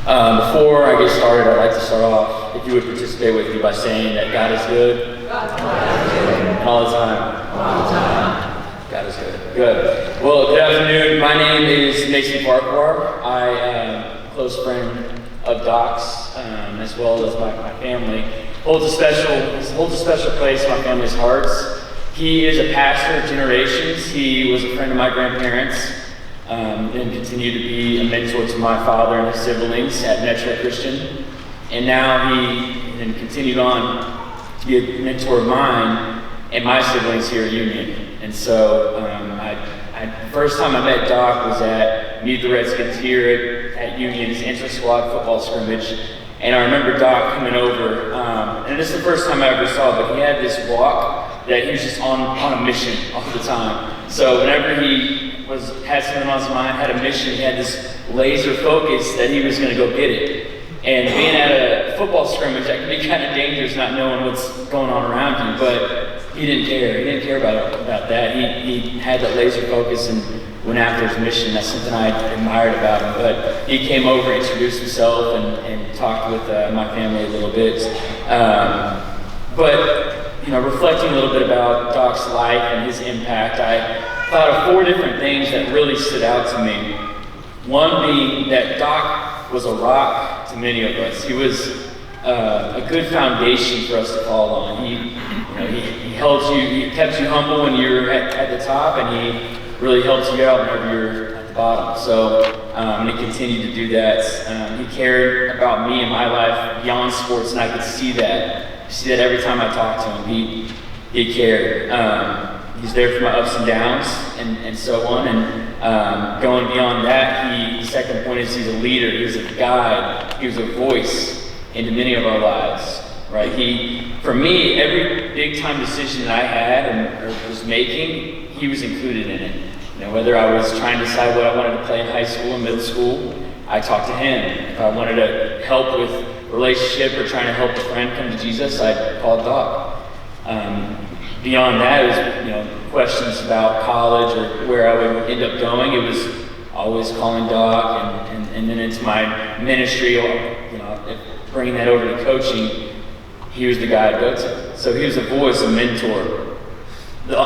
Before I get started, I'd like to start off, if you would participate with me by saying that God is good. And all the time. God is good. Good. Well, good afternoon. My name is Mason Farquhar. I am a close friend of Doc's, as well as my family. Holds a special place in my family's hearts. He is a pastor of generations. He was a friend of my grandparents. And continued to be a mentor to my father and his siblings at Metro Christian. And now he then continued on to be a mentor of mine and my siblings here at Union. And so first time I met Doc was at Meet the Redskins here at Union's intra-squad football scrimmage. And I remember Doc coming over, and this is the first time I ever saw, but he had this walk that he was just on a mission all the time. So whenever he had something on his mind, had a mission, he had this laser focus that he was going to go get it. And being at a football scrimmage, that can be kind of dangerous, not knowing what's going on around you, but he didn't care. He didn't care about that. He had that laser focus and went after his mission. That's something I admired about him. But he came over, introduced himself, and talked with my family a little bit. Reflecting a little bit about Doc's life and his impact, I thought of 4 different things that really stood out to me. One being that Doc was a rock to many of us. He was a good foundation for us to fall on. He held you, he kept you humble when you were at the top, and he really helped you out whenever you're at the bottom. So he continued to do that. He cared about me and my life beyond sports, and I could see that. See that every time I talked to him, he cared. He's there for my ups and downs and so on. And going beyond that, the second point is he's a leader. He's a guide. He was a voice into many of our lives. Right? For me, every big time decision that I had or was making, he was included in it. Whether I was trying to decide what I wanted to play in high school and middle school, I talked to him. If I wanted to help with relationship or trying to help a friend come to Jesus, I'd call Doc. Beyond that, it was questions about college or where I would end up going. It was always calling Doc, and then into my ministry, bringing that over to coaching, he was the guy I'd go to. So he was a voice, a mentor. The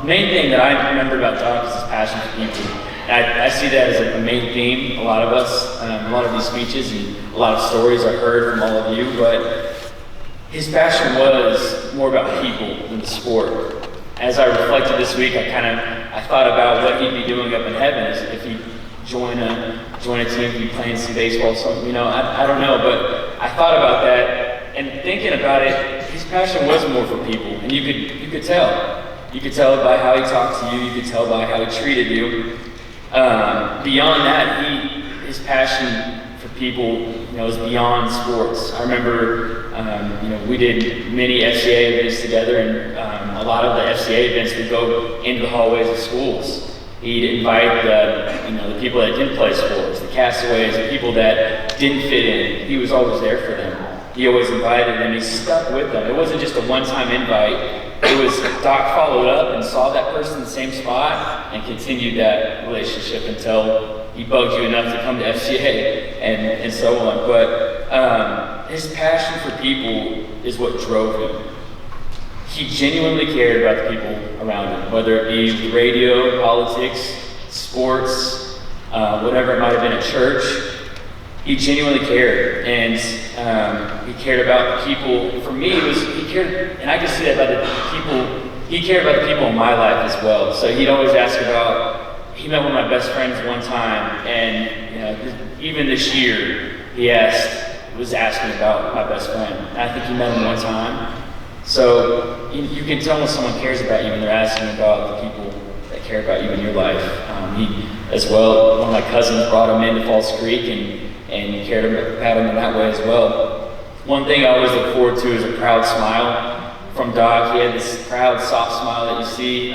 main thing that I remember about Doc is his passion for people. I see that as a main theme. A lot of us, a lot of these speeches and a lot of stories I heard from all of you, but his passion was more about people than the sport. As I reflected this week, I thought about what he'd be doing up in heaven if he'd join a team, he'd be playing some baseball or something. I don't know, but I thought about that, and thinking about it, his passion was more for people, and you could tell. You could tell by how he talked to you. You could tell by how he treated you. Beyond that, his passion for people, is beyond sports. I remember, we did many FCA events together, and a lot of the FCA events would go into the hallways of schools. He'd invite the people that didn't play sports, the castaways, the people that didn't fit in. He was always there for them. He always invited them. He stuck with them. It wasn't just a one-time invite. It was Doc followed up and saw that person in the same spot and continued that relationship until he bugged you enough to come to FCA and so on. But his passion for people is what drove him. He genuinely cared about the people around him, whether it be radio, politics, sports, whatever it might have been at church. He genuinely cared, and he cared about the people. For me, he cared, and I can see that by the people. He cared about the people in my life as well. So he'd always ask about. He met one of my best friends one time, and even this year, he was asking about my best friend. And I think he met him one time. So you can tell when someone cares about you when they're asking about the people that care about you in your life. He, as well, one of my cousins brought him into Falls Creek, and he cared about him in that way as well. One thing I always look forward to is a proud smile from Doc. He had this proud, soft smile that you see.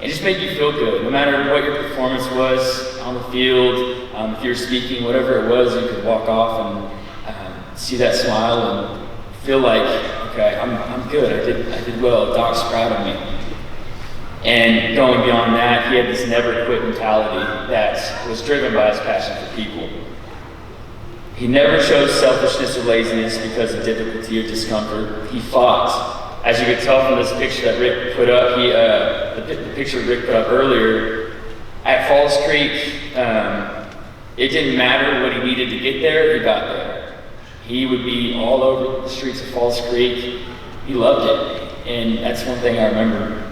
It just made you feel good. No matter what your performance was on the field, if you were speaking, whatever it was, you could walk off and see that smile and feel like, okay, I'm good. I did well. Doc's proud of me. And going beyond that, he had this never quit mentality that was driven by his passion for people. He never chose selfishness or laziness because of difficulty or discomfort. He fought. As you could tell from this picture that Rick put up, the picture Rick put up earlier, at Falls Creek, it didn't matter what he needed to get there, he got there. He would be all over the streets of Falls Creek. He loved it. And that's one thing I remember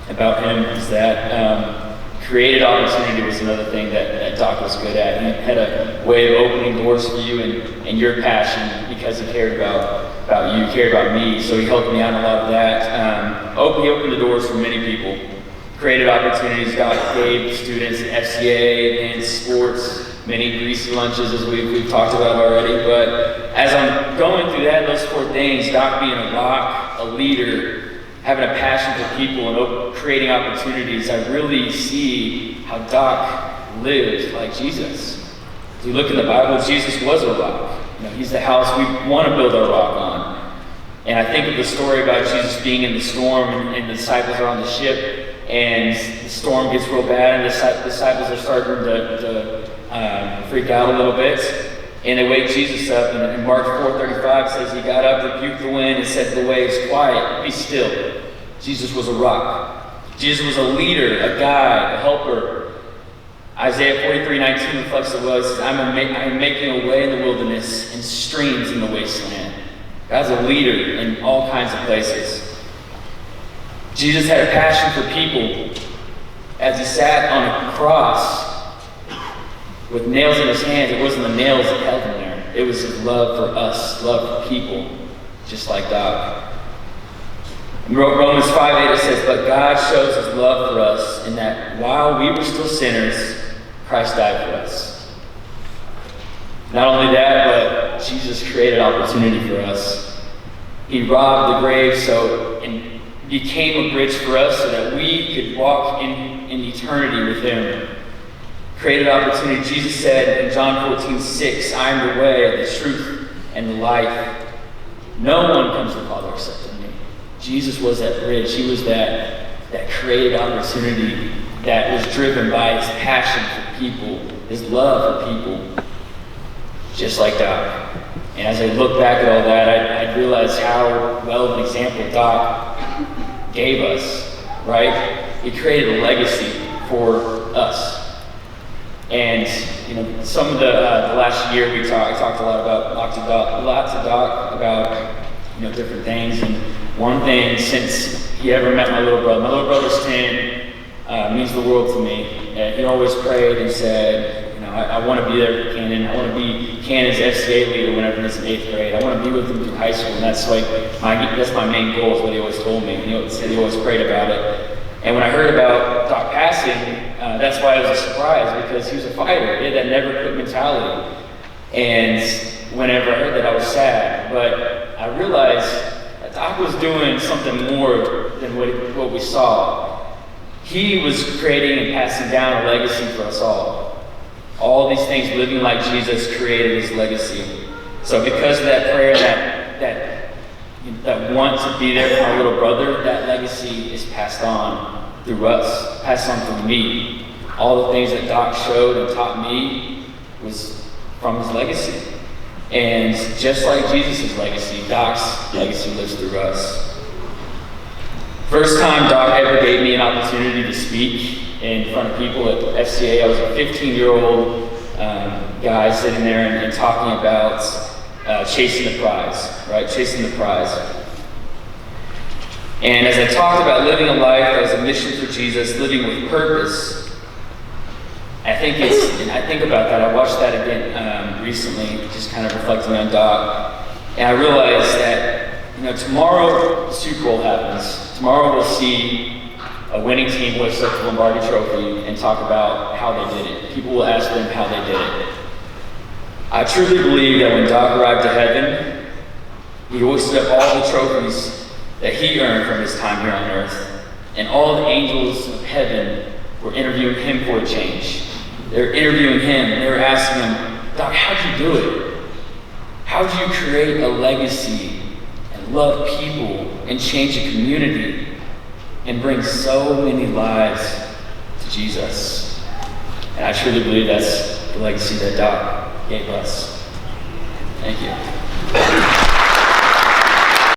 about him, is that created opportunity was another thing that Doc was good at. He had a way of opening doors for you and your passion, because he cared about you, cared about me. So he helped me out in a lot of that. He opened the doors for many people. Created opportunities. Doc gave students at FCA and sports, many greasy lunches, as we've talked about already. But as I'm going through those 4 things, Doc being a rock, a leader, having a passion for people and creating opportunities, I really see how Doc lived like Jesus. If you look in the Bible, Jesus was a rock. He's the house we want to build our rock on. And I think of the story about Jesus being in the storm, and the disciples are on the ship, and the storm gets real bad, and the disciples are starting to freak out a little bit. And they wake Jesus up, and in Mark 4:35 says he got up, rebuked the wind, and said to the waves, "Quiet, be still." Jesus was a rock. Jesus was a leader, a guide, a helper. Isaiah 43:19 reflects the words, says, I'm making a way in the wilderness and streams in the wasteland. God's a leader in all kinds of places. Jesus had a passion for people. As he sat on a cross with nails in his hands, it wasn't the nails that held him there. It was his love for us, love for people, just like Doc. In Romans 5:8 it says, but God shows his love for us in that while we were still sinners, Christ died for us. Not only that, but Jesus created opportunity for us. He robbed the grave and became a bridge for us so that we could walk in eternity with him. Created opportunity. Jesus said in John 14:6, I am the way, the truth, and the life. No one comes to the Father except through me. Jesus was that bridge. He was that created opportunity that was driven by his passion for people, his love for people, just like Doc. And as I look back at all that, I realized how well of an example Doc gave us, right? He created a legacy for us. And some of the last year we talked a lot about lots of Doc about different things. And one thing, since he ever met my little brother's 10, means the world to me. And he always prayed and said, I want to be there for Cannon. I want to be Cannon's FCA leader whenever he's in 8th grade. I want to be with him through high school, and that's my main goal, is what he always told me. He said he always prayed about it. And when I heard about Doc passing, that's why it was a surprise, because he was a fighter. He had that never quit mentality. And whenever I heard that, I was sad. But I realized that Doc was doing something more than what we saw. He was creating and passing down a legacy for us all. All these things, living like Jesus, created his legacy. So because of that prayer, that want to be there for our little brother, that legacy is passed on through us, passed on through me. All the things that Doc showed and taught me was from his legacy. And just like Jesus' legacy, Doc's legacy lives through us. First time Doc ever gave me an opportunity to speak in front of people at FCA, I was a 15-year-old guy sitting there and talking about chasing the prize, right? Chasing the prize. And as I talked about living a life that was a mission for Jesus, living with purpose, I think about that. I watched that again recently, just kind of reflecting on Doc, and I realized that tomorrow the Super Bowl happens. Tomorrow we'll see a winning team lift up the Lombardi Trophy and talk about how they did it. People will ask them how they did it. I truly believe that when Doc arrived to heaven, he hoisted up all the trophies that he earned from his time here on earth. And all the angels of heaven were interviewing him for a change. They were interviewing him, and they were asking him, Doc, how'd you do it? How'd you create a legacy and love people and change a community and bring so many lives to Jesus? And I truly believe that's the legacy that Doc gave us. Thank you.